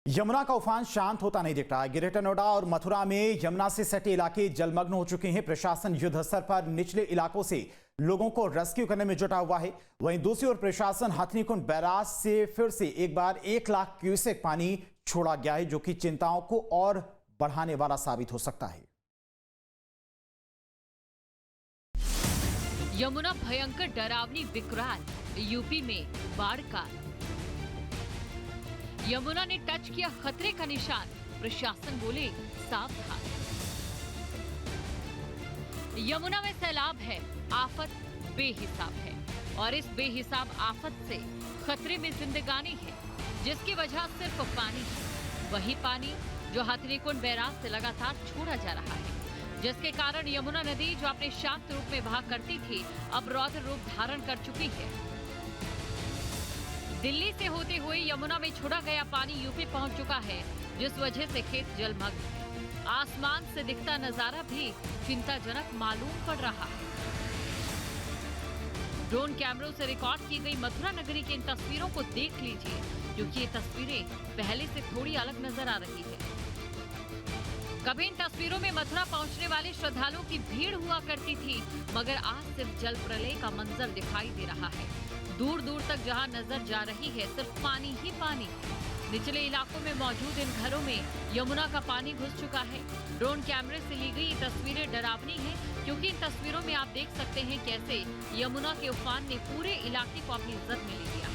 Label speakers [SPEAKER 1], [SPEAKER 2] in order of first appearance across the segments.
[SPEAKER 1] यमुना का उफान शांत होता नहीं दिख रहा। ग्रेटर नोएडा और मथुरा में यमुना से सटे इलाके जलमग्न हो चुके हैं। प्रशासन युद्ध स्तर पर निचले इलाकों से लोगों को रेस्क्यू करने में जुटा हुआ है। वहीं दूसरी ओर प्रशासन हथनीकुंड बैराज से फिर से एक बार 1 लाख क्यूसेक पानी छोड़ा गया है, जो कि चिंताओं को और बढ़ाने वाला साबित हो सकता है।
[SPEAKER 2] यमुना भयंकर डरावनी विकराल, यूपी में बाढ़ का। यमुना ने टच किया खतरे का निशान, प्रशासन बोले सावधान। यमुना में सैलाब है, आफत बेहिसाब है और इस बेहिसाब आफत से खतरे में जिंदगानी है, जिसकी वजह सिर्फ पानी है। वही पानी जो हथनीकुंड बैराज से लगातार छोड़ा जा रहा है, जिसके कारण यमुना नदी जो अपने शांत रूप में बहा करती थी, अब रौद्र रूप धारण कर चुकी है। दिल्ली से होते हुए यमुना में छोड़ा गया पानी यूपी पहुंच चुका है, जिस वजह से खेत जलमग्न है। आसमान से दिखता नजारा भी चिंताजनक मालूम पड़ रहा है। ड्रोन कैमरों से रिकॉर्ड की गई मथुरा नगरी की इन तस्वीरों को देख लीजिए, क्योंकि ये तस्वीरें पहले से थोड़ी अलग नजर आ रही है। कभी इन तस्वीरों में मथुरा पहुंचने वाले श्रद्धालुओं की भीड़ हुआ करती थी, मगर आज सिर्फ जल प्रलय का मंजर दिखाई दे रहा है। दूर दूर तक जहां नजर जा रही है, सिर्फ पानी ही पानी। निचले इलाकों में मौजूद इन घरों में यमुना का पानी घुस चुका है। ड्रोन कैमरे से ली गई तस्वीरें डरावनी हैं, क्योंकि इन तस्वीरों में आप देख सकते हैं कैसे यमुना के उफान ने पूरे इलाके को अपनी जद में ले लिया।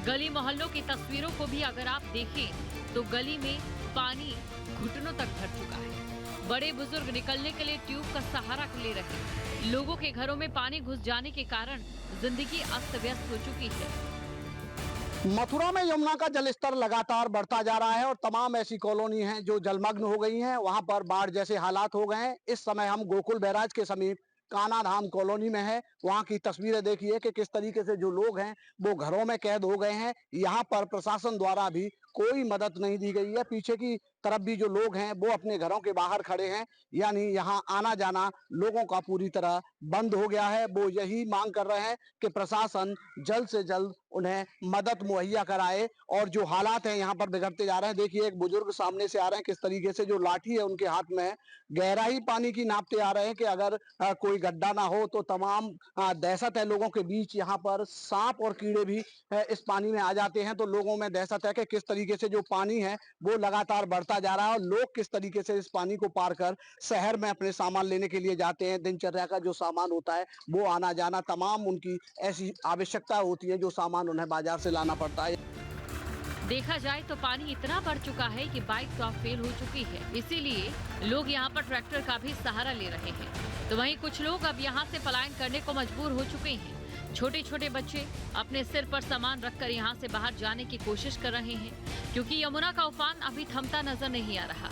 [SPEAKER 2] गली मोहल्लों की तस्वीरों को भी अगर आप देखें तो गली में पानी घुटनों तक भर चुका है। बड़े बुजुर्ग निकलने के लिए ट्यूब का सहारा ले रहे हैं। लोगों के घरों में पानी घुस जाने के कारण जिंदगी अस्त व्यस्त हो चुकी है।
[SPEAKER 3] मथुरा में यमुना का जलस्तर लगातार बढ़ता जा रहा है और तमाम ऐसी कॉलोनी हैं जो जलमग्न हो गई हैं। वहां पर बाढ़ जैसे हालात हो गए हैं। इस समय हम गोकुल बैराज के समीप काना धाम कॉलोनी में है। वहां की तस्वीरें देखिए कि किस तरीके से जो लोग हैं वो घरों में कैद हो गए हैं। यहाँ पर प्रशासन द्वारा भी कोई मदद नहीं दी गई है। पीछे की तरफ भी जो लोग हैं वो अपने घरों के बाहर खड़े हैं, यानी यहाँ आना जाना लोगों का पूरी तरह बंद हो गया है। वो यही मांग कर रहे हैं कि प्रशासन जल्द से जल्द उन्हें मदद मुहैया कराए और जो हालात हैं यहाँ पर बिगड़ते जा रहे हैं। देखिए एक बुजुर्ग सामने से आ रहे हैं, किस तरीके से जो लाठी है उनके हाथ में है। गहराई पानी की नापते आ रहे हैं कि अगर कोई गड्ढा ना हो तो तमाम दहशत है लोगों के बीच। यहाँ पर सांप और कीड़े भी इस पानी में आ जाते हैं, तो लोगों में दहशत है कि किस तरीके से जो पानी है वो लगातार बढ़ता जा रहा है और लोग किस तरीके से इस पानी को पार कर शहर में अपने सामान लेने के लिए जाते हैं। दिनचर्या का जो सामान होता है वो आना जाना तमाम उनकी ऐसी आवश्यकता होती है जो सामान उन्हें बाजार से लाना पड़ता है।
[SPEAKER 2] देखा जाए तो पानी इतना बढ़ चुका है कि बाइक टॉप फेल हो चुकी है, इसीलिए लोग यहाँ पर ट्रैक्टर का भी सहारा ले रहे हैं। तो वहीं कुछ लोग अब यहाँ से पलायन करने को मजबूर हो चुके हैं। छोटे छोटे बच्चे अपने सिर पर सामान रखकर यहाँ से बाहर जाने की कोशिश कर रहे हैं, क्योंकि यमुना का उफान अभी थमता नजर नहीं आ रहा।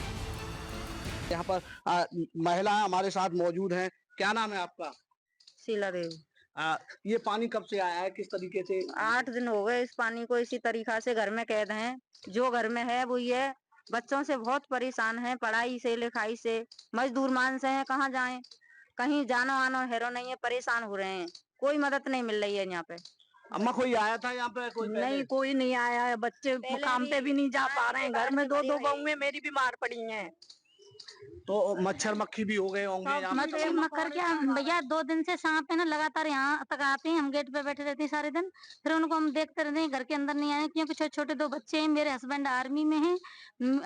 [SPEAKER 3] यहाँ पर महिलाएं हमारे साथ मौजूद हैं। क्या नाम है आपका?
[SPEAKER 4] शीला देवी।
[SPEAKER 3] ये पानी कब से आया है, किस तरीके से?
[SPEAKER 4] 8 दिन हो गए इस पानी को इसी तरीका से घर में कैद हैं। जो घर में है वो ये बच्चों से बहुत परेशान है, पढ़ाई से लिखाई से। मजदूर मानस हैं, कहाँ जाएं, कहीं जानो आनो हेरो नहीं है, परेशान हो रहे हैं। कोई मदद नहीं मिल रही है यहाँ पे।
[SPEAKER 3] अम्मा कोई आया था यहाँ पे? कोई
[SPEAKER 4] नहीं, कोई नहीं आया है। बच्चे काम पे भी नहीं जा पा रहे हैं। घर में 2-2 बहुएं मेरी बीमार पड़ी हैं।
[SPEAKER 3] तो मच्छर मक्खी भी हो गए होंगे यहाँ पे?
[SPEAKER 5] मक्खर क्या भैया, 2 दिन से सांप है ना लगातार यहाँ तक आते हैं। हम गेट पे बैठे रहते हैं सारे दिन, फिर उनको हम देखते रहते हैं, घर के अंदर नहीं आए, क्योंकि छोटे छोटे 2 बच्चे हैं। मेरे हस्बैंड आर्मी में हैं।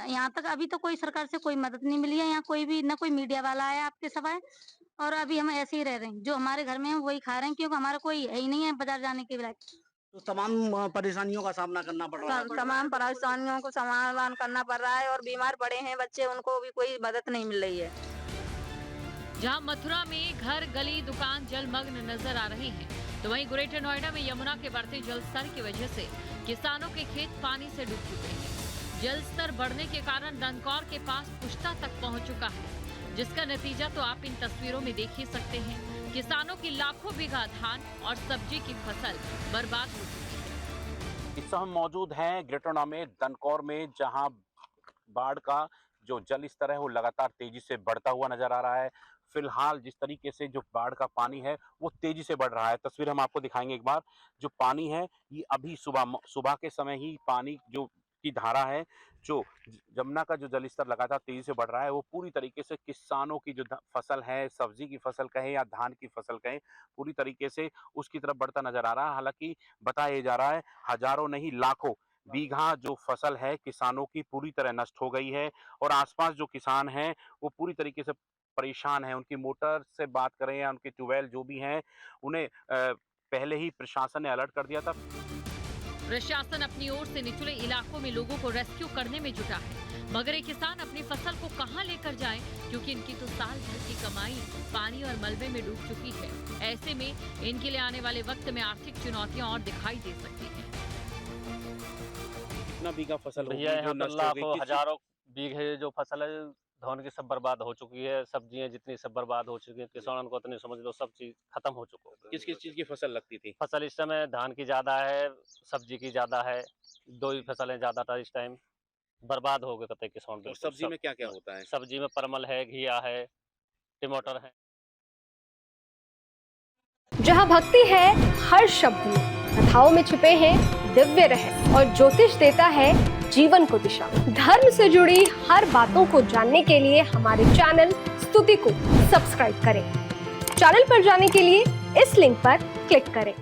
[SPEAKER 5] यहाँ तक अभी तो कोई सरकार से कोई मदद नहीं मिली है। यहाँ कोई भी ना कोई मीडिया वाला आया आपके सवाए, और अभी हम ऐसे ही रह रहे हैं। जो हमारे घर में है वही खा रहे हैं, क्योंकि हमारा कोई है ही नहीं है बाजार जाने के लायक।
[SPEAKER 3] तो तमाम परेशानियों का सामना करना पड़ रहा है।
[SPEAKER 4] तमाम परेशानियों को समाधान करना पड़ रहा है और बीमार पड़े हैं बच्चे, उनको भी कोई मदद नहीं मिल रही है।
[SPEAKER 2] जहां मथुरा में घर गली दुकान जलमग्न नजर आ रहे हैं, तो वहीं ग्रेटर नोएडा में यमुना के बढ़ते जल स्तर की वजह से किसानों के खेत पानी से डूब चुके हैं। जल स्तर बढ़ने के कारण दनकौर के पास पुश्ता तक पहुंच चुका है, जिसका नतीजा तो आप इन तस्वीरों में देख ही सकते हैं। किसानों की लाखों बीघा धान और सब्जी की फसल बर्बाद हो चुकी है।
[SPEAKER 6] इस समय हम मौजूद हैं ग्रेटर नोएडा में दनकौर में, जहां बाढ़ का जो जल स्तर है वो लगातार तेजी से बढ़ता हुआ नजर आ रहा है। फिलहाल जिस तरीके से जो बाढ़ का पानी है वो तेजी से बढ़ रहा है। तस्वीर हम आपको दिखाएंगे एक बार। जो पानी है ये अभी सुबह के समय ही पानी जो की धारा है, जो जमुना का जो जलस्तर लगातार तेजी से बढ़ रहा है, वो पूरी तरीके से किसानों की जो फसल है, सब्जी की फसल कहें या धान की फसल कहें, पूरी तरीके से उसकी तरफ बढ़ता नजर आ रहा है। हालांकि बताया जा रहा है हजारों नहीं लाखों बीघा जो फसल है किसानों की पूरी तरह नष्ट हो गई है, और आसपास जो किसान हैं वो पूरी तरीके से परेशान हैं। उनकी मोटर से बात करें या उनके ट्यूबवेल जो भी हैं, उन्हें पहले ही प्रशासन ने अलर्ट कर दिया था।
[SPEAKER 2] प्रशासन अपनी ओर से निचले इलाकों में लोगों को रेस्क्यू करने में जुटा है, मगर ये किसान अपनी फसल को कहां लेकर जाएं, क्योंकि इनकी तो साल भर की कमाई पानी और मलबे में डूब चुकी है। ऐसे में इनके लिए आने वाले वक्त में आर्थिक चुनौतियां और दिखाई दे सकती हैं।
[SPEAKER 6] कितना बीघा फसल होगी
[SPEAKER 7] भैया
[SPEAKER 6] जो
[SPEAKER 7] यहाँ पर
[SPEAKER 6] नष्ट हो गई?
[SPEAKER 7] लाखों हजारों बीघे जो फसल है धान की सब बर्बाद हो चुकी है, सब्जियां जितनी सब बर्बाद हो चुकी है, किसानों को इतनी समझ लो सब चीज खत्म हो चुका है।
[SPEAKER 6] किस किस चीज की फसल लगती थी?
[SPEAKER 7] फसल इस समय धान की ज्यादा है, सब्जी की ज्यादा है, दो ही फसलें ज्यादा था इस टाइम, बर्बाद हो गए कतई किसान।
[SPEAKER 6] और
[SPEAKER 7] बिल्कुल
[SPEAKER 6] सब्जी में क्या क्या होता है?
[SPEAKER 7] सब्जी में परमल है, घिया है, टमाटर है।
[SPEAKER 8] जहाँ भक्ति है हर शब्द में, कथाओं में छुपे हैं दिव्य रहस्य और ज्योतिष देता है जीवन को दिशा। धर्म से जुड़ी हर बातों को जानने के लिए हमारे चैनल स्तुति को सब्सक्राइब करें। चैनल पर जाने के लिए इस लिंक पर क्लिक करें।